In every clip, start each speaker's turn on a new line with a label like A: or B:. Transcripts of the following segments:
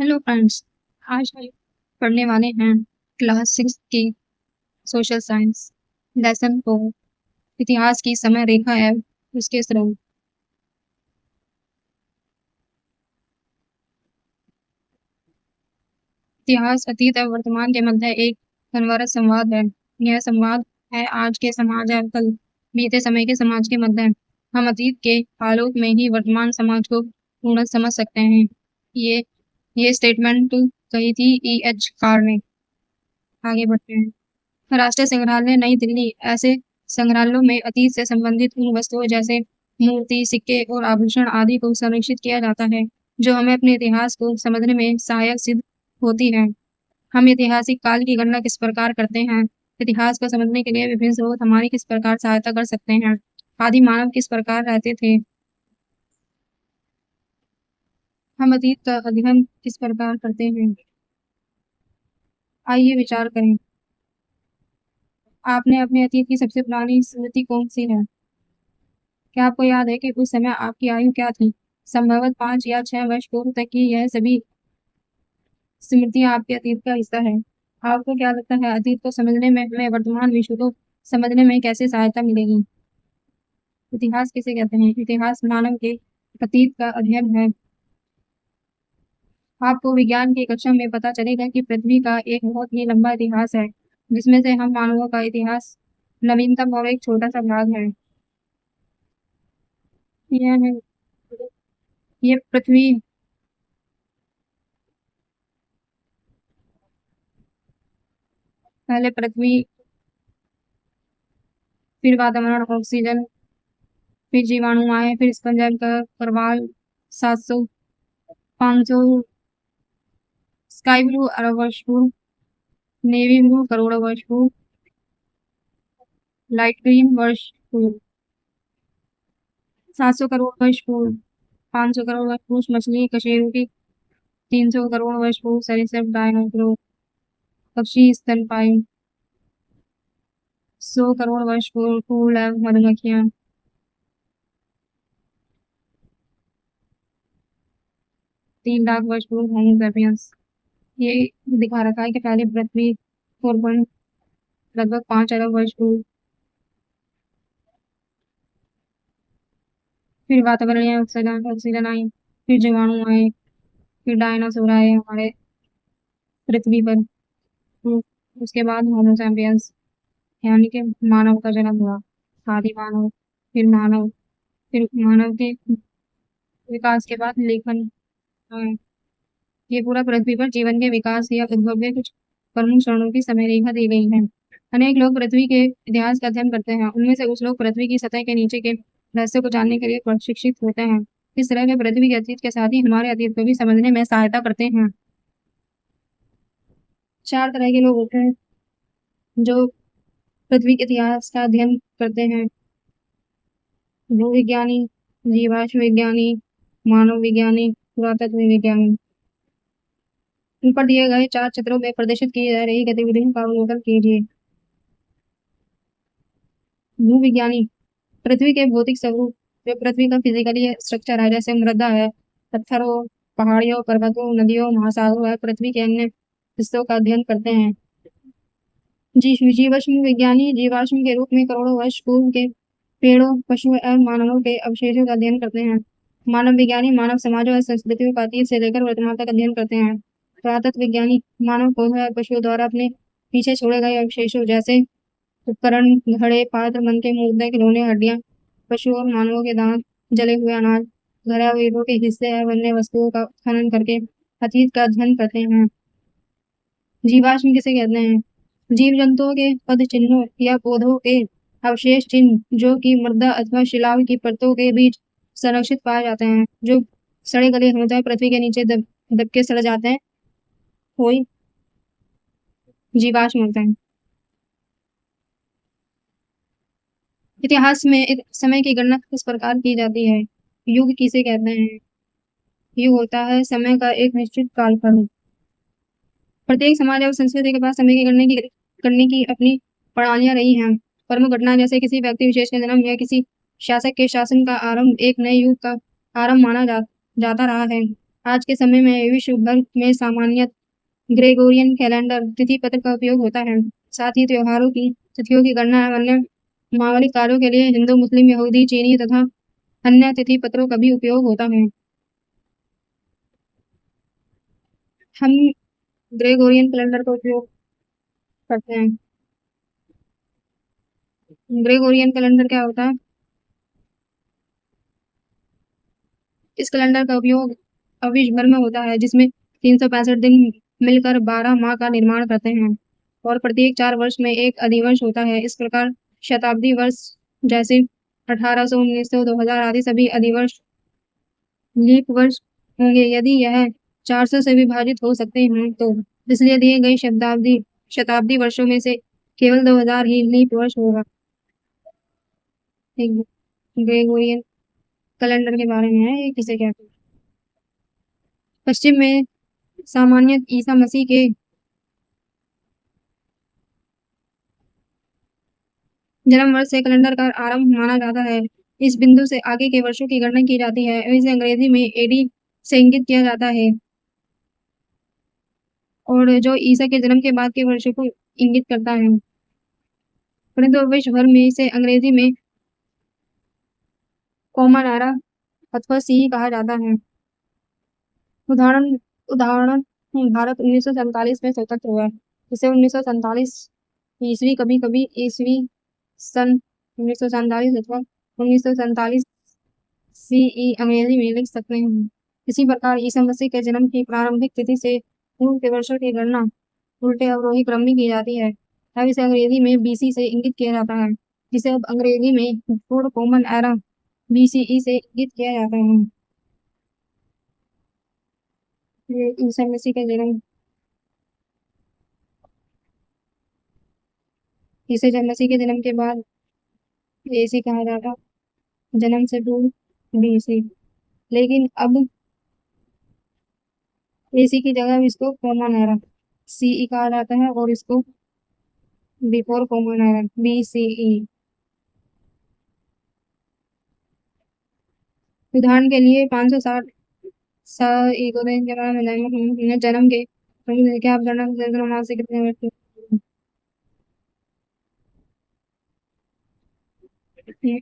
A: Hello friends. आज हम पढ़ने वाले हैं क्लास 6 की सोशल साइंस लेसन 4 इतिहास की समय रेखा है उसके स्रोत। इतिहास अतीत और वर्तमान के मध्य एक अनवरत संवाद है। यह संवाद है आज के समाज और कल बीते समय के समाज के मध्य। हम अतीत के आलोक में ही वर्तमान समाज को पूर्ण समझ सकते हैं। ये स्टेटमेंट कही थी E.H. कार ने। आगे बढ़ते हैं। राष्ट्रीय संग्रहालय नई दिल्ली ऐसे संग्रहालयों में अतीत से संबंधित उन वस्तुओं जैसे मूर्ति, सिक्के और आभूषण आदि को संरक्षित किया जाता है जो हमें अपने इतिहास को समझने में सहायक सिद्ध होती है। हम ऐतिहासिक काल की गणना किस प्रकार करते हैं? इतिहास को समझने के लिए विभिन्न स्रोत हमारी किस प्रकार सहायता कर सकते हैं? आदि मानव किस प्रकार रहते थे? हम अतीत का अध्ययन किस प्रकार करते हैं? आइए विचार करें। आपने अपने अतीत की सबसे पुरानी स्मृति कौन सी है? क्या आपको याद है कि उस समय आपकी आयु क्या थी? संभवतः 5 या 6 वर्ष पूर्व तक की यह सभी स्मृतियां आपके अतीत का हिस्सा है। आपको क्या लगता है अतीत को समझने में हमें वर्तमान विश्व को समझने में कैसे सहायता मिलेगी? इतिहास किसे कहते हैं? इतिहास मानव के अतीत का अध्ययन है। आपको विज्ञान की कक्षा में पता चलेगा कि पृथ्वी का एक बहुत ही लंबा इतिहास है जिसमें से हम मानवों का इतिहास नवीनतम और एक छोटा सा भाग है। यह है ये पृथ्वी पहले पृथ्वी, फिर वातावरण, ऑक्सीजन, फिर जीवाणु आए, फिर स्पंज का परवाल 700 500 स्काई ब्लू अरब वर्ष पूर्व, नेवी ब्लू करोड़ों वर्ष पूर्व, लाइट ग्रीन वर्ष पूर्व 700 करोड़ वर्ष पूर्व, 500 करोड़ वर्ष पूर्व मछली कशेरुकी, 300 करोड़ वर्ष पूर्व सरीसृप डायनोसोर पक्षी स्तनपायी, 100 करोड़ वर्ष पूर्व फूल एवं मधुमक्खियां, 3 लाख वर्ष पूर्व होमो सेपियंस। ये दिखा रखा है कि पहले पृथ्वी 4 लगभग 5 अरब वर्ष पूर्व, फिर वातावरणीय ऑक्सीजन ऑक्सीजन आई, फिर जीवाणु आए, फिर डायनासोर आए हमारे पृथ्वी पर। उसके बाद होमो सैपियंस यानी कि मानव का जन्म हुआ, आदि मानव, फिर मानव, फिर मानव के विकास के बाद लेखन। ये पूरा पृथ्वी पर जीवन के विकास या उद्भव के कुछ प्रमुख क्षणों की समय रेखा दी गई है। अनेक लोग पृथ्वी के इतिहास का अध्ययन करते हैं। उनमें से कुछ लोग पृथ्वी की सतह के नीचे के रहस्य को जानने के लिए प्रशिक्षित होते हैं। इस तरह के पृथ्वी के अतीत के साथ ही हमारे अतीत को भी समझने में सहायता करते हैं। 4 तरह के लोग होते हैं जो पृथ्वी के इतिहास का अध्ययन करते हैं। भूविज्ञानी, जीवाश्म विज्ञानी, मानव विज्ञानी, पुरातत्व विज्ञानी। ऊपर दिए गए 4 चित्रों में प्रदर्शित की जा रही गतिविधियों का अवलोकन कीजिए। भूविज्ञानी पृथ्वी के भौतिक स्वरूप, जो पृथ्वी का फिजिकली स्ट्रक्चर है, जैसे मृदा है, पत्थरों, पहाड़ियों, पर्वतों, नदियों, महासागरों और पृथ्वी के अन्य हिस्सों का अध्ययन करते हैं। जीवाश्म विज्ञानी जीवाश्म के रूप में करोड़ों वर्ष पूर्व के पेड़ों, पशुओं एवं मानवों के अवशेषों का अध्ययन करते हैं। मानव विज्ञानी मानव समाजों और संस्कृतियों का अतीत से लेकर वर्तमान तक अध्ययन करते हैं। पुरातत्व विज्ञानी मानव पौधों और पशुओं द्वारा अपने पीछे छोड़े गए अवशेषों जैसे उपकरण, घड़े, पात्र, मनके, मुर्दे, खिलौने, हड्डियां, पशु और मानवों के दांत, जले हुए अनाज, घरावालों के हिस्से एवं अन्य वस्तुओं का खनन करके अतीत का अध्ययन करते हैं। जीवाश्म किसे कहते हैं? जीव जंतुओं के पद चिन्हों या पौधों के अवशेष चिन्ह जो कि मृदा अथवा शिलाओं की परतों के बीच संरक्षित पाए जाते हैं, जो सड़े गले हो जाए पृथ्वी के नीचे दब के सड़ जाते हैं, वही जीवाश्म होते हैं। इतिहास में समय की गणना किस प्रकार की जाती है? युग किसे कहते हैं? युग होता है समय का एक निश्चित कालखंड। प्रत्येक समाज और संस्कृति के पास समय की करने की अपनी प्रणालियां रही हैं। प्रमुख घटना जैसे किसी व्यक्ति विशेष का जन्म या किसी शासक के शासन का आरंभ एक नए युग का आरंभ माना जाता रहा है। आज के समय में विश्व भर में सामान्य ग्रेगोरियन कैलेंडर तिथि पत्र का उपयोग होता है। साथ ही त्योहारों की तिथियों की गणना एवं अन्य मांगलिक कार्यों के लिए हिंदू, मुस्लिम, यहूदी, चीनी तथा अन्य तिथि पत्रों का भी उपयोग होता है। हम ग्रेगोरियन कैलेंडर का उपयोग करते हैं। ग्रेगोरियन कैलेंडर क्या होता है? इस कैलेंडर का उपयोग विश्व भर में होता है, जिसमें 365 दिन मिलकर 12 माह का निर्माण करते हैं और प्रत्येक 4 वर्ष में एक अधिवर्ष होता है। इस प्रकार शताब्दी वर्ष जैसे 1800, 1900, 2000 आदि सभी अधिवर्ष लीप वर्ष होंगे यदि यह 400 से विभाजित हो सकते हैं तो। इसलिए दिए गए शताब्दी शताब्दी वर्षों में से केवल 2000 ही लीप वर्ष होगा। एक ग्रेगोरियन कैलेंडर के बारे में है, ये किसे कहते हैं? पश्चिम में सामान्य ईसा मसीह के जन्म वर्ष से कैलेंडर का आरंभ माना जाता है। इस बिंदु से आगे के वर्षों की गणना की जाती है। इसे अंग्रेजी में एडी से इंगित किया जाता है और जो ईसा के जन्म के बाद के वर्षों को इंगित करता है, परंतु विश्व भर में इसे अंग्रेजी में कॉमन एरा अथवा सी कहा जाता है। उदाहरण उदाहरण भारत 1947 में स्वतंत्र हुआ। इसे 1947 ईस्वी, कभी कभी ईस्वी सन 1947 अथवा 1947 सीई अंग्रेजी में लिख सकते हैं। इसी प्रकार ईसा मसीह के जन्म की प्रारंभिक तिथि से पूर्व के वर्षों की गणना उल्टे अवरोही क्रम में की जाती है। अब इसे अंग्रेजी में बीसी से इंगित किया जाता है, जिसे अब अंग्रेजी में बिफोर कॉमन एरा बीसीई से इंगित किया जाता है। ये ईसा मसीह का जन्म, ईसा मसीह के जन्म के बाद एसी कहा जाता, जन्म से पूर्व बीसी। लेकिन अब एसी की जगह इसको कॉमन एरा सीई कहा जाता है और इसको बिफोर कॉमन एरा बीसीई। उदाहरण के लिए 560 जन्म के क्या आप जन्म से कितने वर्ष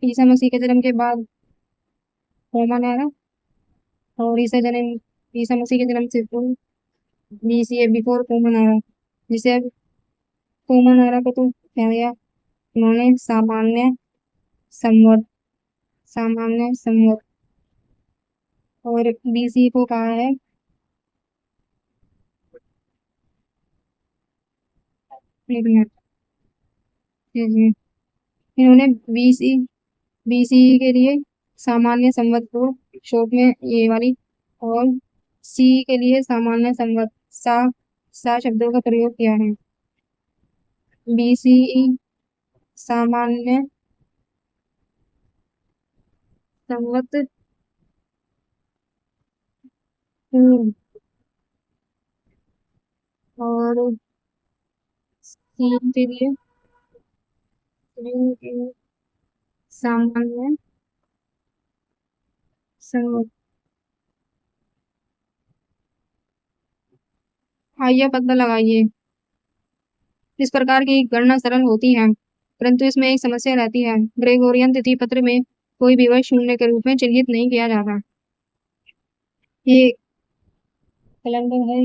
A: ईसा मसीह के जन्म के बाद कॉमन एरा और ईसा मसीह के जन्म से पूर्व बीसीए बिफोर कॉमन एरा, जिसे कॉमन एरा को तो कह दिया उन्होंने संवत सामान्य संवत और बीसी को कहा है एक मिनट। इन्होंने बीसी बीसी के लिए सामान्य संवत को शॉर्ट में ये वाली और सी के लिए सामान्य संवत सा शब्दों का प्रयोग किया है। बीसीई सामान्य संवत पूर्व और सी के लिए सामान्य संवत। आइए पता लगाइए। इस प्रकार की गणना सरल होती है, परंतु इसमें एक समस्या रहती है। ग्रेगोरियन तिथि पत्र में कोई भी वर्ष शून्य के रूप में चिन्हित नहीं किया जाता। ये कैलेंडर है,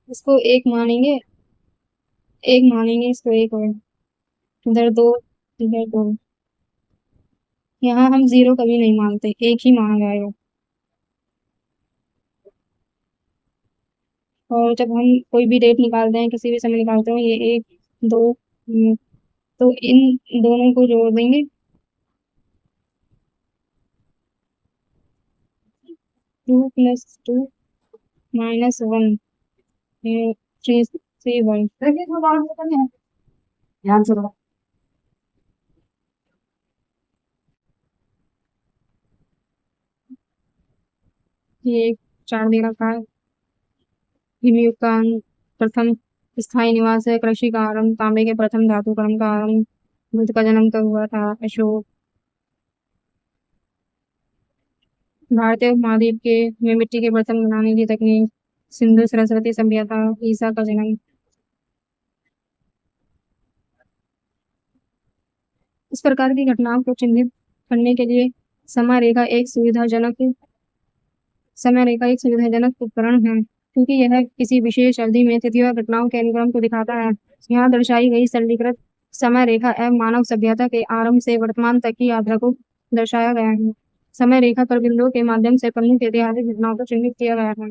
A: इसको एक मानेंगे इसको एक और इधर दो इधर दो। यहाँ हम जीरो कभी नहीं मानते, एक ही माना जाएगा। और जब हम कोई भी डेट निकालते हैं, किसी भी समय निकालते हैं, ये एक दो तो इन दोनों को जोड़ देंगे 2 + 2 - 1 3 3 1। ध्यान से ये 4 दे रखा है। हिमयुग का प्रथम स्थायी निवास है, कृषि का आरंभ, तांबे के प्रथम धातु कर्म का आरंभ, बुद्ध का जन्म कब हुआ था, अशोक। भारतीय उपमहाद्वीप के में मिट्टी के बर्तन बनाने की तकनीक, सिंधु सरस्वती सभ्यता, ईसा का जन्म। इस प्रकार की घटनाओं को चिन्हित करने के लिए समय रेखा एक सुविधाजनक उपकरण है, क्योंकि यह किसी विशेष अवधि में तिथियों या घटनाओं के अनुक्रम को दिखाता है। यहाँ दर्शाई गई सरलीकृत समय रेखा एवं मानव सभ्यता के आरंभ से वर्तमान तक की यात्रा को दर्शाया गया है। समय रेखा पर बिंदुओं के माध्यम से प्रमुख ऐतिहासिक घटनाओं को चिन्हित किया गया है।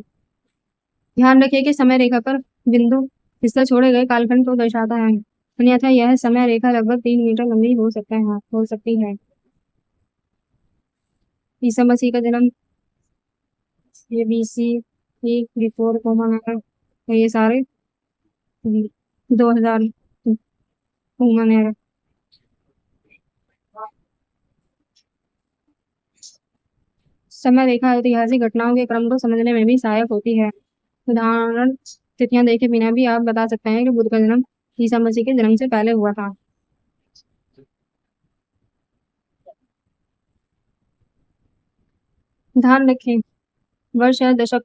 A: ध्यान रखिए कि समय रेखा पर बिंदु हिस्सा छोड़े गए कालखंड को दर्शाता है, अन्यथा यह समय रेखा लगभग 3 मीटर लंबी हो सकती है। ईसा मसीह का जन्म, ये BC बिफोर कॉमन है, ये सारे 2000 कॉमन है। समय रेखा ऐतिहासिक घटनाओं के क्रम को समझने में भी सहायक होती है। उदाहरण तिथियां देखे बिना भी आप बता सकते हैं कि बुद्ध का जन्म ईसा मसीह के जन्म से पहले हुआ था। ध्यान रखें, वर्ष या दशक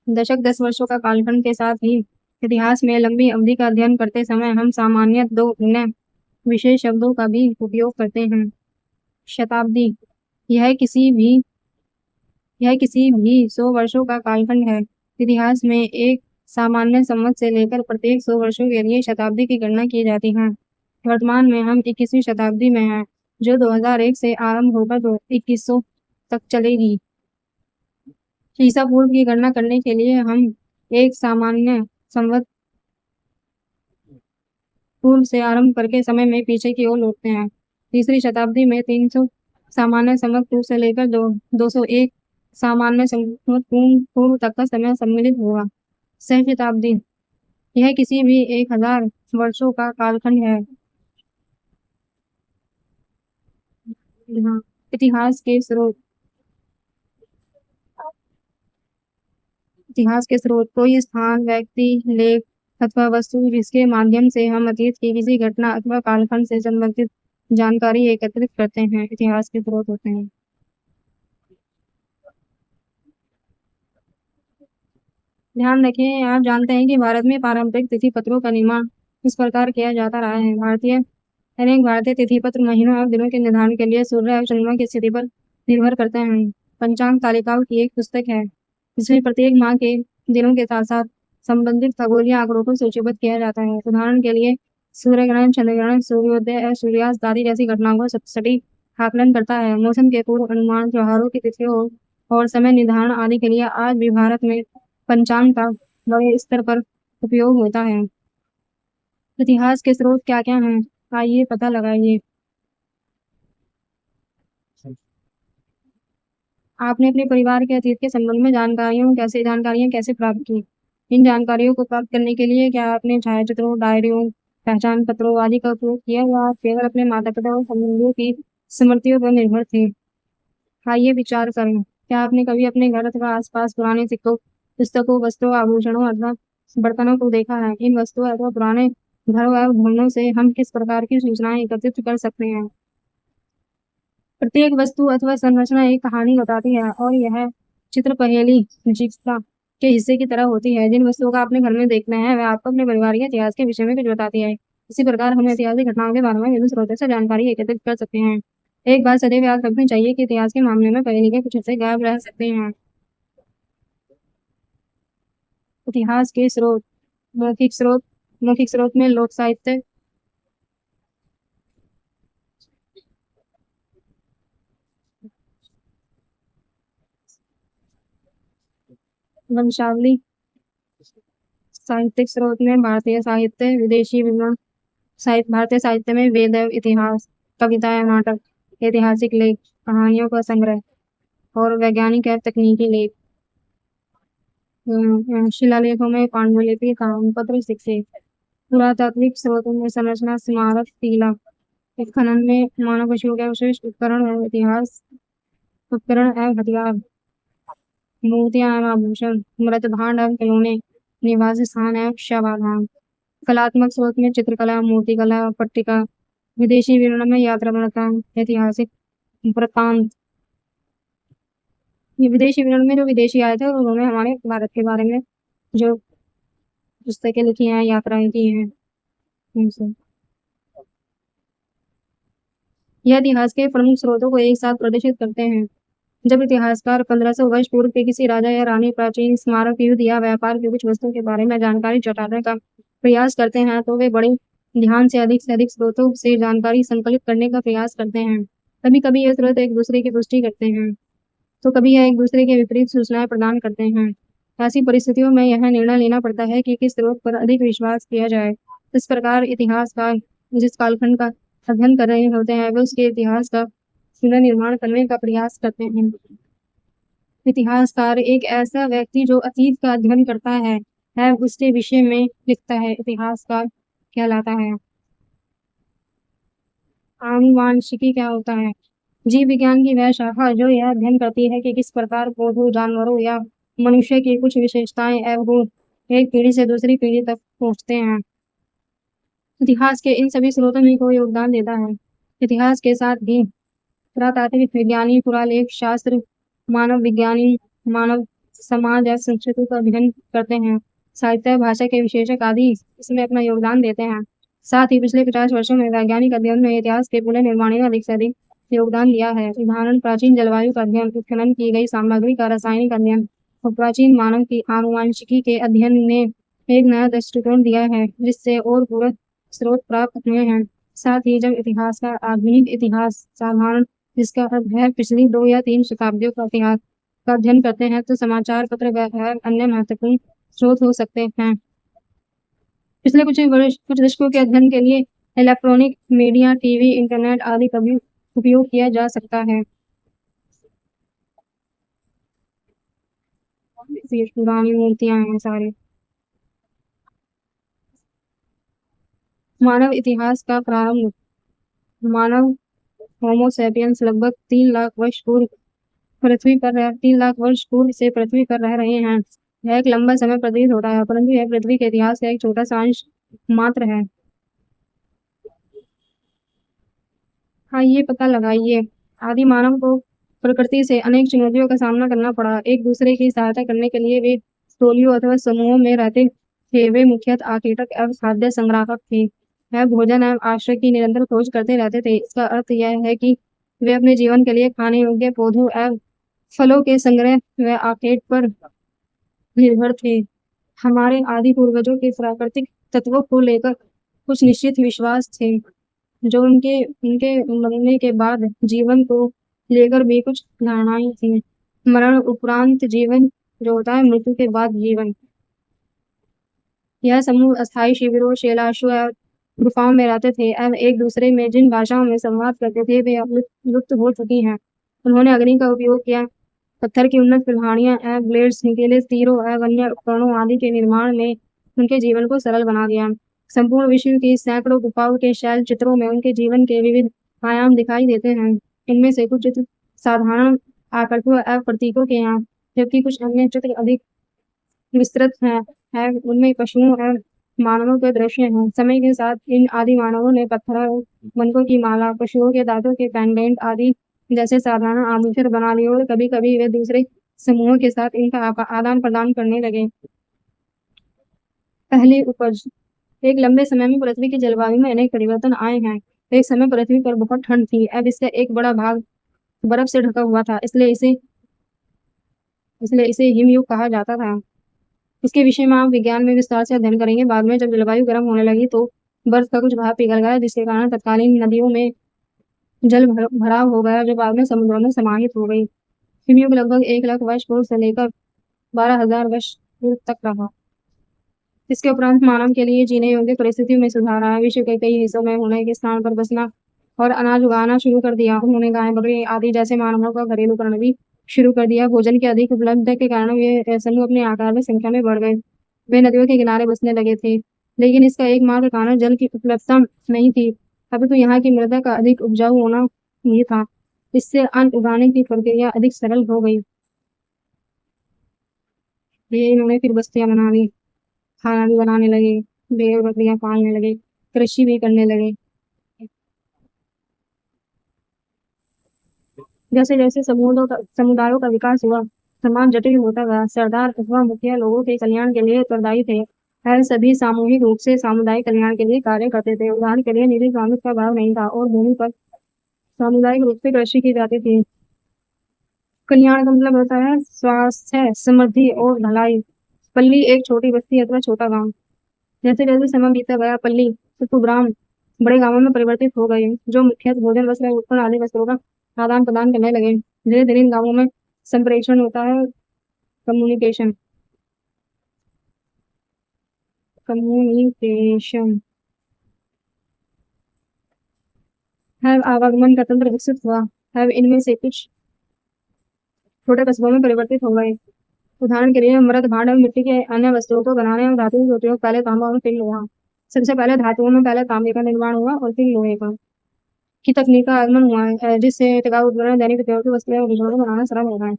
A: 10 वर्षों का कालखंड के साथ ही इतिहास में लंबी अवधि का अध्ययन करते समय हम सामान्यतः 2 अन्य विशेष शब्दों का भी उपयोग करते हैं। शताब्दी, यह किसी भी 100 वर्षों का कालखंड है। इतिहास में एक सामान्य संवत से लेकर प्रत्येक 100 वर्षों के लिए शताब्दी की गणना की जाती है। वर्तमान में हम 21वीं शताब्दी में हैं, जो 2001 से आरंभ होकर 2100 तक चलेगी। ईसा पूर्व की गणना करने के लिए हम एक सामान्य संवत पूर्व से आरंभ करके समय में पीछे की ओर लौटते हैं। तीसरी शताब्दी में 300 सामान्य संवत पूर्व से लेकर 201 सामान्य संवत पूर्व तक का समय सम्मिलित होगा। सहस्त्राब्दी, यह किसी भी 1000 वर्षों का कालखंड है। इतिहास के स्रोत कोई स्थान, व्यक्ति, लेख अथवा वस्तु जिसके माध्यम से हम अतीत की किसी घटना अथवा कालखंड से संबंधित जानकारी एकत्रित करते हैं, इतिहास के स्रोत होते हैं। ध्यान रखें, आप जानते हैं कि भारत में पारंपरिक तिथि पत्रों का निर्माण इस प्रकार किया जाता रहा है। अनेक भारतीय तिथि पत्र महीनों और दिनों के निर्धारण के लिए सूर्य और चंद्रमा की स्थिति पर निर्भर करते हैं। पंचांग तालिकाओं की एक पुस्तक है, जिसमें प्रत्येक माह के दिनों के साथ साथ संबंधित खगोलीय आंकड़ों को सूचीबद्ध किया जाता है। उदाहरण के लिए सूर्य ग्रहण, चंद्र ग्रहण, सूर्योदय और सूर्यास्त आदि जैसी घटनाओं का सटीक आकलन करता है। मौसम के पूर्व अनुमान, त्योहारों की तिथियों और समय निर्धारण आदि के लिए आज भी भारत में पंचांग का बड़े स्तर पर उपयोग होता है। इतिहास के स्रोत क्या क्या हैं, आइए पता लगाइए। आपने अपने परिवार के अतीत के संबंध में जानकारियां कैसे प्राप्त की? इन जानकारियों को प्राप्त करने के लिए क्या आपने छायाचित्रों, डायरियों, पहचान पत्रों आदि का उपयोग किया, या आप केवल अपने माता पिता और संबंधियों की स्मृतियों पर निर्भर थे? आइए विचार करें, क्या आपने कभी अपने घर अथवा आसपास पुराने सिक्कों, पुस्तकों, वस्त्रों, आभूषणों अथवा बर्तनों को देखा है? इन वस्तुओं अथवा पुराने घरों और भवनों से हम किस प्रकार की सूचनाएं एकत्रित कर सकते हैं? प्रत्येक वस्तु अथवा संरचना एक कहानी बताती है, और यह चित्र पहेली जिज्ञासा के हिस्से की तरह होती है। जिन वस्तुओं का आपने घर में देखना है, वह आपको अपने परिवार के इतिहास के विषय में कुछ बताती है। इसी प्रकार हम ऐतिहासिक घटनाओं के बारे में विभिन्न स्रोतों से जानकारी एकत्रित कर सकते हैं। एक बात सदैव याद रखनी चाहिए कि इतिहास के मामले में पहेली के कुछ हिस्से गायब रह सकते हैं। इतिहास के स्रोत, मौखिक स्रोत में लोक साहित्य, वंशावली। साहित्यिक स्रोत में भारतीय साहित्य, विदेशी विवरण। भारतीय साहित्य में वेद एवं इतिहास, कविता या नाटक, ऐतिहासिक लेख, कहानियों का संग्रह और वैज्ञानिक एवं तकनीकी लेख। शिलालेखों में पांडुलिपि, ताम्रपत्र, सिक्के। पुरातात्विक स्रोतों में संरचना, स्मारक, टीला। खनन में मानव पशुओं के अवशेष, उपकरण एवं हथियार, मूर्तियां एवं आभूषण, मृत भांड एवं खिलौने, निवास स्थान एवं शवाधान। कलात्मक स्रोत में चित्रकला, मूर्तिकला, पट्टिका। विदेशी विवरण में यात्रा वृत्तांत, ऐतिहासिक वृत्तांत। ये विदेशी विवरण में जो विदेशी आए थे उन्होंने हमारे भारत के बारे में जो पुस्तकें लिखी हैं, यात्राएं की हैं, उनसे यह इतिहास के प्रमुख स्रोतों को एक साथ प्रदर्शित करते हैं। जब इतिहासकार 1500 वर्ष पूर्व के किसी राजा या रानी, प्राचीन स्मारक, युद्ध या व्यापार की कुछ वस्तुओं के बारे में जानकारी जुटाने का प्रयास करते हैं तो वे बड़े ध्यान से अधिक स्रोतों से जानकारी संकलित करने का प्रयास करते हैं। कभी कभी ये स्रोत एक दूसरे की पुष्टि करते हैं तो कभी यह एक दूसरे के विपरीत सूचनाएं प्रदान करते हैं। ऐसी परिस्थितियों में यह निर्णय लेना पड़ता है कि किस स्रोत पर अधिक विश्वास किया जाए। इस प्रकार इतिहासकार जिस कालखंड का अध्ययन कर रहे होते हैं वे उसके इतिहास का पुनर्निर्माण करने का प्रयास करते हैं। इतिहासकार एक ऐसा व्यक्ति जो अतीत का अध्ययन करता है उसके विषय में लिखता है, इतिहासकार कहलाता है। आनुवांशिकी क्या होता है? जीव विज्ञान की वह शाखा जो यह अध्ययन करती है कि किस प्रकार पौधों, जानवरों या मनुष्य की कुछ विशेषताएं वो एक पीढ़ी से दूसरी पीढ़ी तक पहुंचते हैं। इतिहास के इन सभी स्रोतों में कोई योगदान देता है। इतिहास के साथ भी पुरातात्विक विज्ञानी, पुरालेख शास्त्र, मानव विज्ञानी मानव समाज या संस्कृति का अध्ययन करते हैं। साहित्य, भाषा के विशेषज्ञ आदि इसमें अपना योगदान देते हैं। साथ ही पिछले 50 वर्षों में वैज्ञानिक अध्ययन में इतिहास के पुनर्निर्माण में अधिक से अधिक योगदान दिया है। उदाहरण प्राचीन जलवायु का अध्ययन, उत्खनन की गई सामग्री का रासायनिक अध्ययन और प्राचीन मानव की आनुवांशिकी के अध्ययन ने एक नया दृष्टिकोण दिया है जिससे और पूरक स्रोत प्राप्त हुए हैं। साथ ही जब इतिहास का आधुनिक इतिहास साधारण जिसका अर्थ है पिछली 2 या 3 शताब्दियों का इतिहास का अध्ययन करते हैं तो समाचार पत्र व अन्य महत्वपूर्ण स्रोत हो सकते हैं। पिछले कुछ दशकों के अध्ययन के लिए इलेक्ट्रॉनिक मीडिया, टीवी, इंटरनेट आदि का भी उपयोग किया जा सकता है। पुरानी मूर्तियां हैं सारी। मानव इतिहास का प्रारंभ। मानव होमो सेपियंस लगभग 3 लाख वर्ष पूर्व 3 लाख वर्ष पूर्व से पृथ्वी पर रह रहे हैं। यह एक लंबा समय प्रतीत होता है परंतु यह पृथ्वी के इतिहास का एक छोटा सा अंश मात्र है। हाँ, ये पता लगाइए। आदि मानव को प्रकृति से अनेक चुनौतियों का सामना करना पड़ा। एक दूसरे की सहायता करने के लिए वे टोलियों अथवा समूहों में रहते थे। वे मुख्यतः आखेटक एवं खाद्य संग्राहक थे। वह भोजन एवं आश्रय की निरंतर खोज करते रहते थे। इसका अर्थ यह है कि वे अपने जीवन के लिए खाने योग्य पौधों एवं फलों के संग्रह व आखेट पर निर्भर थे। हमारे आदि पूर्वजों के प्राकृतिक तत्वों को लेकर कुछ निश्चित विश्वास थे जो उनके उनके मरने के बाद जीवन को लेकर भी कुछ धारणाएं थी। मरण उपरांत जीवन जो होता है, मृत्यु के बाद जीवन। यह समूह अस्थायी शिविरों, शैलाशों या गुफाओं में रहते थे एवं एक दूसरे में जिन भाषाओं में संवाद करते थे वे अब लुप्त हो चुकी हैं। उन्होंने अग्नि का उपयोग किया, पत्थर की उन्नत कुल्हाड़ियां एवं ब्लेड्स, नुकीले तीरों एवं अन्य उपकरणों आदि के निर्माण में उनके जीवन को सरल बना दिया। संपूर्ण विश्व की सैकड़ों गुफाओं के शैल चित्रों में उनके जीवन के विविध आयाम दिखाई देते हैं। इनमें से कुछ चित्र साधारण आकृतियों एवं प्रतीकों के हैं जबकि कुछ अन्य चित्र अधिक विस्तृत है उनमें पशुओं एवं मानवों के दृश्य हैं। समय के साथ इन आदि मानवों ने पत्थरों, मनकों की माला, पशुओं के दांतों के पेंडेंट आदि जैसे साधारण आभूषण बना लिए और कभी कभी वे दूसरे समूहों के साथ इनका आदान प्रदान करने लगे। पहली उपज। एक लंबे समय में पृथ्वी की जलवायु में अनेक परिवर्तन आए हैं। एक समय पृथ्वी पर बहुत ठंड थी, अब इसका एक बड़ा भाग बर्फ से ढका हुआ था, इसलिए इसे हिमयुग कहा जाता था। इसके विषय में आप विज्ञान में विस्तार से अध्ययन करेंगे। बाद में जब जलवायु गर्म होने लगी तो बर्फ का कुछ भाग पिघल गया जिसके कारण तत्कालीन नदियों में जल भराव हो गया जो बाद में समुद्रों में समाहित हो गई। हिमयुग लगभग 1 लाख वर्ष पूर्व से लेकर 12,000 वर्ष पूर्व तक रहा। इसके उपरांत मानव के लिए जीने योग्य परिस्थितियों में सुधार आया। विश्व के कई हिस्सों में होने के स्थान पर बसना और अनाज उगाना शुरू कर दिया। उन्होंने गाय, बकरी आदि जैसे मानवों का घरेलू करण भी शुरू कर दिया। भोजन की अधिक उपलब्धता के कारण वे समूह अपने आकार में संख्या में बढ़ गए। वे नदियों के किनारे बसने लगे थे, लेकिन इसका एकमात्र कारण जल की उपलब्धता नहीं थी, अभी तो यहाँ की मृदा का अधिक उपजाऊ होना ही था। इससे अन्न उगाने की प्रक्रिया अधिक सरल हो गई। ये इन्होंने फिर बस्तियां बना दी, खाना भी बनाने लगे, भेड़ बकरियां पालने लगे, कृषि भी करने लगे। जैसे जैसे समुदायों का विकास हुआ, समाज जटिल होता गया। सरदार अथवा मुखिया लोगों के कल्याण के लिए उत्तरदायी थे। वह सभी सामूहिक रूप से सामुदायिक कल्याण के लिए कार्य करते थे। उदाहरण के लिए निजी स्वामित्व का भाव नहीं था और भूमि पर सामुदायिक रूप से कृषि की जाती थी। कल्याण का मतलब होता है स्वास्थ्य, समृद्धि और भलाई। पल्ली एक छोटी बस्ती अथवा छोटा गांव। जैसे जैसे समय बीतता गया, पल्ली कुग्राम बड़े गांवों में परिवर्तित हो गए, जो मुख्यतः भोजन, वस्त्र, उत्पन्न आदि वस्त्रों का आदान प्रदान करने लगे। धीरे धीरे इन गांवों में संप्रेषण होता है, कम्युनिकेशन कम्युनिकेशन है, आवागमन का तंत्र विकसित हुआ है। इनमें से कुछ छोटे कस्बों में परिवर्तित हो गए। उदाहरण के लिए मृद भांड और मिट्टी के अन्य वस्तुओं को बनाने और धातु के उपयोग पहले तांबा और फिर लोहा। सबसे पहले धातुओं में पहले तांबे का निर्माण हुआ और फिर लोहे का की तकनीक का आगमन हुआ है, जिससे टिकाऊ उपकरण, दैनिक उपयोग की वस्तुएं और उपकरणों को बनाना सरल हो रहा है।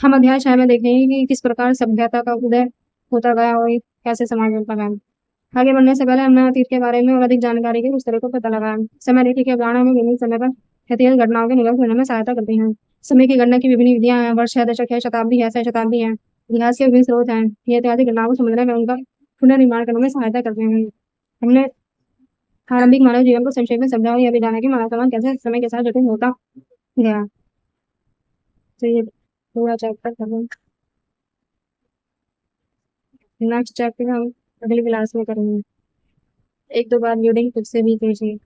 A: हम अध्याय 6 में देखेंगे कि किस प्रकार सभ्यता का उदय होता गया और कैसे समाज बनता गया। आगे बढ़ने से पहले हमने अतीत के बारे में और अधिक जानकारी के कुछ तरीकों को पता लगाया। समय रेखा की अवधारणा में विभिन्न समय पर ऐतिहासिक घटनाओं के निगम होने में सहायता करती हैं। समय की गणना की विभिन्न विधियां हैं, वर्ष है, दशक है, शताब्दी है, सहस्त्राब्दी है। इतिहास के विभिन्न स्रोत हैं, ये ऐतिहासिक घटनाओं को समझने में उनका पुनर्निर्माण करने में सहायता करते हैं। हमने आरंभिक मानव जीवन को संक्षेप में समझा और यह भी जाना कि मानव समाज कैसे समय के साथ जटिल होता गया। तो ये पूरा चैप्टर खत्म। नेक्स्ट चैप्टर हम अगली क्लास में करेंगे। एक दो बार रीडिंग खुद से भी कीजिए।